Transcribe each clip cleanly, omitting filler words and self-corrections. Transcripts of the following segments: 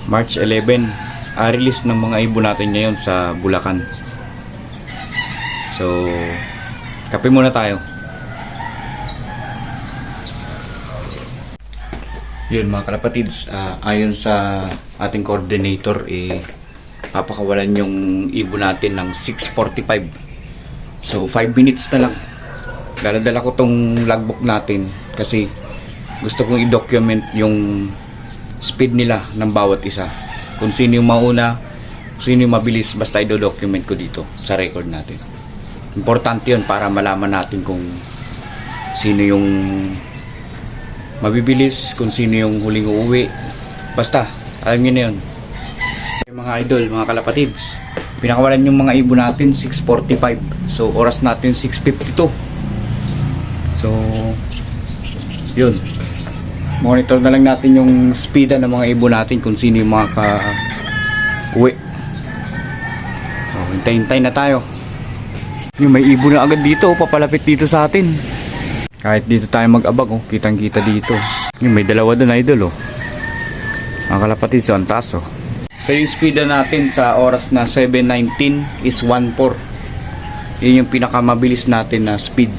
March 11, release ng mga ibon natin ngayon sa Bulacan. So, kape muna tayo. Yun mga kalapatids, ayon sa ating coordinator, papakawalan yung ibon natin ng 6:45. So 5 minutes na lang. Daladala ko tong logbook natin kasi gusto kong i-document yung speed nila ng bawat isa. Kung sino yung mauna, kung sino yung mabilis, basta i-document ko dito sa record natin. Importante yun para malaman natin kung sino yung mabibilis, kung sino yung huling uuwi. Basta, alam nyo na yun. Mga idol, mga kalapatids, pinakawalan yung mga ibon natin 6:45. So oras natin 6:52. So yun, monitor na lang natin yung speedan ng mga ibon natin kung sino yung mga uwi. So hintay-hintay na tayo. Yung may ibon na agad dito, papalapit dito sa atin. Kahit dito tayo mag-abag, kitang kita dito. Yung may dalawa doon, idol, mga kalapatids, ang taas. So yung speed natin sa oras na 7:19 is 1:4. Yun yung pinakamabilis natin na speed.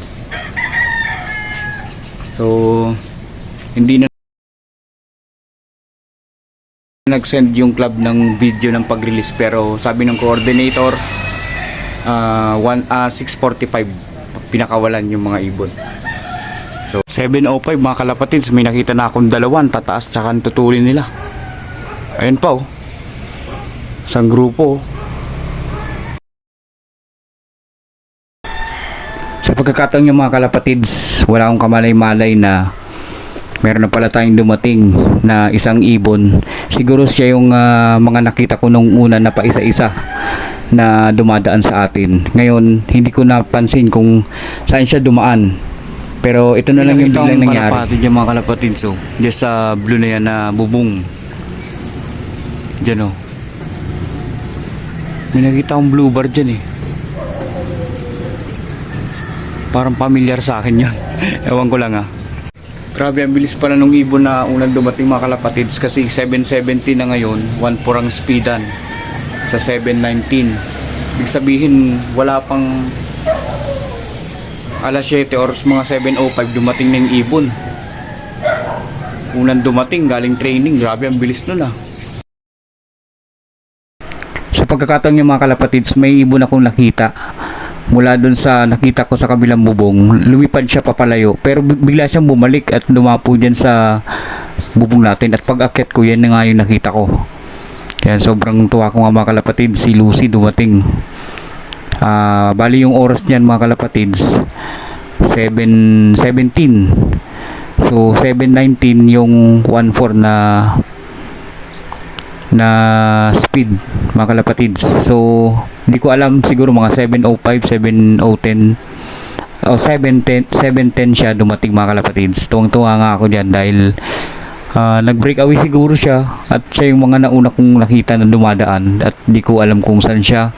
So hindi na nag-send yung club ng video ng pag-release, pero sabi ng coordinator 6:45 pinakawalan yung mga ibon. So 7:05 mga kalapatids, may nakita na akong dalawang tataas tsaka tutulin nila. Ayun pa, isang grupo. Sa pagkakataon yung mga kalapatids, wala akong kamalay-malay na meron na pala tayong dumating na isang ibon. Siguro siya yung mga nakita ko nung una na pa isa-isa na dumadaan sa atin. Ngayon hindi ko napansin kung saan siya dumaan, pero ito na lang yung biglang nangyari. Yung mga kalapatids, diyan sa blue na yan na bubong dyan, may nakita akong bluebird dyan parang familiar sa akin yun. Ewan ko lang Grabe, ang bilis pala nung ibon na unang dumating mga kalapatids, kasi 7:70 na ngayon, 1:4 ang speedan sa 7:19. Ibig sabihin wala pang alas 7 or mga 7:05 dumating na yung ibon. Unang dumating galing training. Grabe, ang bilis nun Sa pagkakataon yung mga kalapatids, may ibon akong nakita mula dun sa nakita ko sa kabilang bubong. Lumipad siya papalayo, pero bigla siyang bumalik at dumapo dyan sa bubong natin, at pag akit ko, yan na nga yung nakita ko. Kaya sobrang tuwa ko nga mga kalapatids, si Lucy dumating. Bali yung oras niyan mga kalapatids 7:17. So 7:19 yung 1:4 na speed mga kalapatids. So hindi ko alam, siguro mga 7:05, 7:10 o 7:10 siya dumating mga kalapatids. Tuwang-tuwa nga ako dyan dahil nag-break away siguro siya, at siya yung mga nauna kong nakita na dumadaan, at di ko alam kung saan siya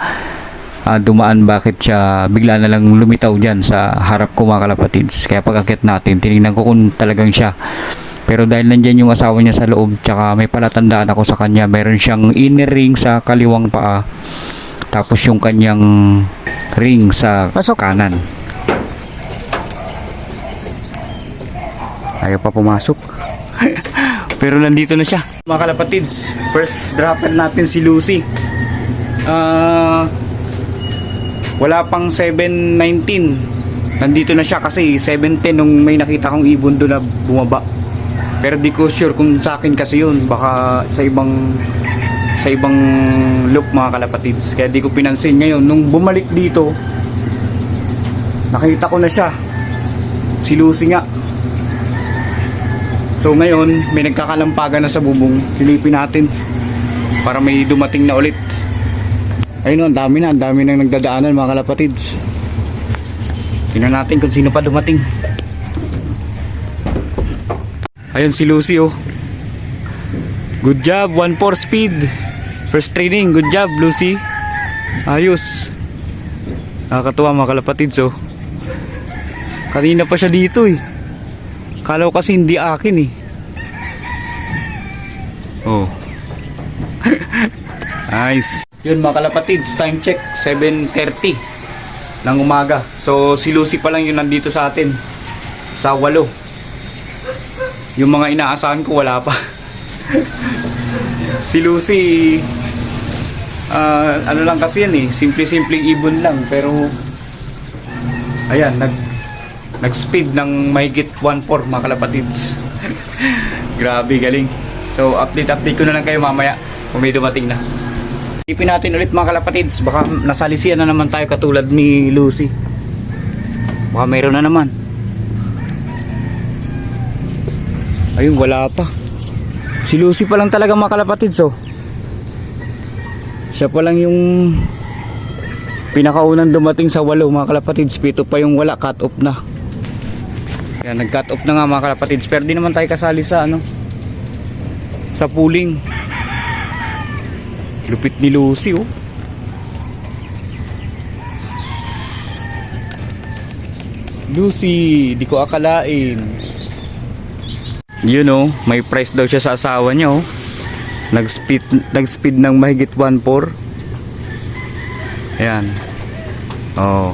dumaan, bakit siya bigla na lang lumitaw dyan sa harap ko mga kalapatids. Kaya pag-akit natin, tinignan ko kung talagang siya. Pero dahil nandyan yung asawa niya sa loob, tsaka may palatandaan ako sa kanya, meron siyang inner ring sa kaliwang paa, tapos yung kanyang ring sa kanan. Ayaw pa pumasok. Pero nandito na siya mga kalapatids. First dropper natin si Lucy. Wala pang 7:19, nandito na siya, kasi 7:10 nung may nakita kong ibon doon na bumaba. Pero di ko sure kung sa akin kasi yun, baka sa ibang loop mga kalapatids, kaya di ko pinansin. Ngayon nung bumalik dito, nakita ko na siya, si Lucy nga. So ngayon may nagkakalampagan na sa bubong, silipin natin para may dumating na ulit. Ayun, ang dami nang nagdadaanan mga kalapatids. Tingnan natin kung sino pa dumating. Ayun si Lucy Good job, 1:4 speed. First training, good job Lucy. Ayos. Nakakatuwa mga kalapatids Kanina pa siya dito Kala ko kasi hindi akin Nice. Yun mga kalapatids, time check 7:30 ng umaga. So si Lucy pa lang yung nandito sa atin sa 8. Yung mga inaasahan ko wala pa. Si Lucy ano lang kasi yan simple-simpleng ibon lang, pero ayan, nag-speed ng mahigit 1/4 mga kalapatids. Grabe, galing. So update ko na lang kayo mamaya kung may dumating na. Ipin natin ulit mga kalapatids, baka nasalisian na naman tayo katulad ni Lucy. Baka mayroon na naman. Ayun, wala pa. Si Lucy pa lang talaga mga kalapatids, oh. Siya pa lang yung pinakaunang dumating sa 8 mga kalapatids. 7 pa yung wala, cut off na. Kaya nag-cut off na nga mga kalapatids. Pero di naman tayo kasali sa sa pooling. Lupit ni Lucy, oh. Lucy, di ko akalain. Yun, oh, may price daw siya sa asawa niya, oh. Nag-speed ng mahigit 1/4. Ayan. Oh.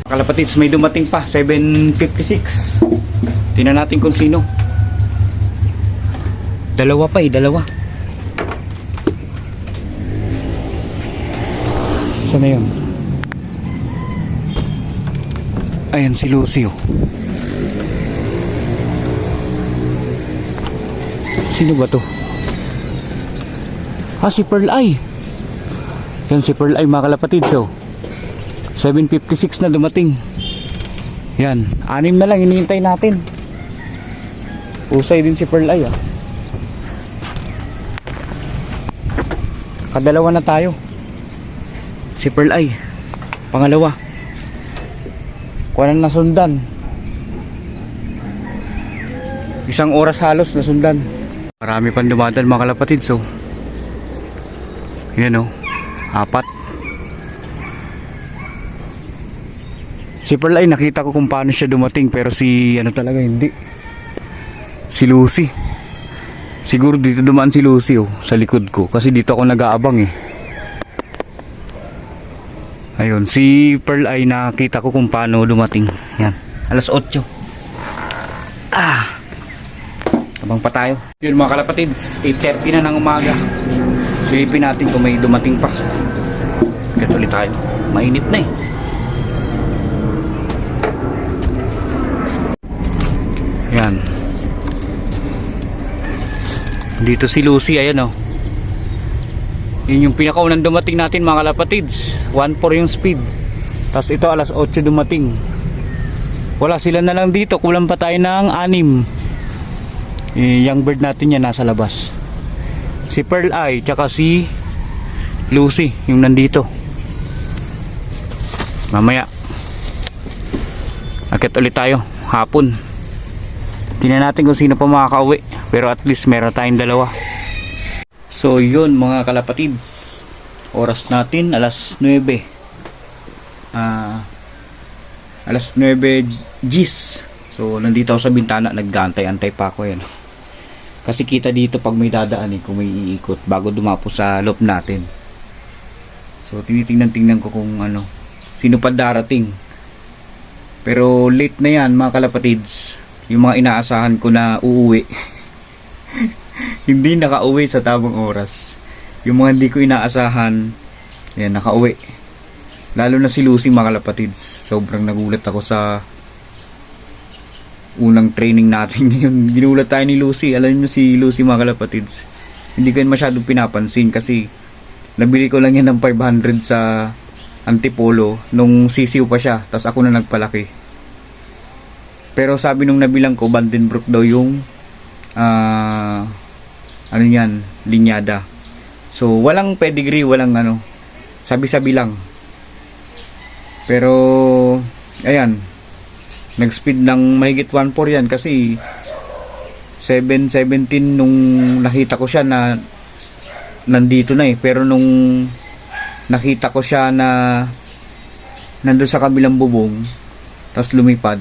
Kalapatids, may dumating pa 7:56. Tingnan natin kung sino. Dalawa pa, dalawa. Saan na yun? Ayan si Lucy, oh. Sino ba to? Si Pearl Eye. Yan si Pearl Eye mga kalapatids, oh. 7:56 na dumating. Yan, 6 na lang hinihintay natin. Usay din si Pearl Eye, ah. Kadalawa na tayo. Si Pearl Eye, pangalawa. Kuha na nasundan. 1 oras halos nasundan. Marami pang dumadaan mga kalapatids, so yan, oh, 4. Si Pearl Eye, nakita ko kung paano siya dumating, pero si talaga hindi. Si Lucy. Siguro dito dumaan si Lucy, oh, sa likod ko, kasi dito ako nag-aabang, eh. Ayun, si Pearl Eye, nakita ko kung paano dumating. Yan, alas 8. Abang pa tayo. Yun mga kalapatids, 8:30 na ng umaga. Silipin natin kung may dumating pa. Katuloy tayo. Mainit na, eh. Yan. Dito si Lucy, ayan, oh. Yun yung pinakaunang dumating natin mga kalapatids. 1/4 yung speed. Tapos ito alas 8 dumating. Wala, sila na lang dito. Kulang pa tayo ng 6. Young bird natin yan nasa labas. Si Pearl Eye tsaka si Lucy yung nandito. Mamaya akit ulit tayo hapon. Tingnan natin kung sino pa makakauwi. Pero at least meron tayong dalawa. So yun mga kalapatids, oras natin alas 9. Alas 9 G's. So nandito ako sa bintana, nag-aantay-antay pa ako, yan. Kasi kita dito pag may dadaan, kung may iikot bago dumapo sa loob natin. So tinitingnan ko kung sino pa darating. Pero late na yan mga kalapatids. Yung mga inaasahan ko na uuwi hindi nakauwi sa tamang oras. Yung mga hindi ko inaasahan, yan, nakauwi. Lalo na si Lucy mga kalapatids. Sobrang nagulat ako sa unang training natin ngayon. Ginulat tayo ni Lucy. Alam niyo si Lucy mga kalapatids, hindi ko yun masyadong pinapansin kasi nabili ko lang yan ng 500 sa Antipolo nung sisiw pa siya. Tas ako na nagpalaki. Pero sabi nung nabilang ko, Vandenbroek daw yung linyada. So walang pedigree, walang sabi-sabi lang. Pero ayan, nag-speed ng mahigit 1/4 yan kasi 7:17 nung nakita ko siya na nandito na, pero nung nakita ko siya na nandun sa kabilang bubong tapos lumipad,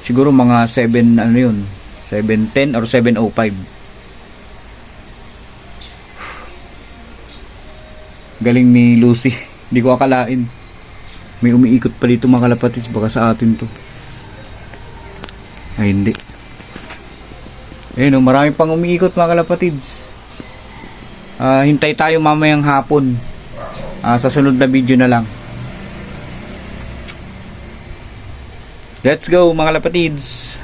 Siguro mga 7 ano yun, 7:10 or 7:05. Galing ni Lucy. Hindi ko akalain. May umiikot pa dito mga kalapatids. Baka sa atin to. Ay hindi. Ayun, marami pang umiikot mga kalapatids. Hintay tayo mamayang hapon. Sa sunod na video na lang. Let's go mga kalapatids.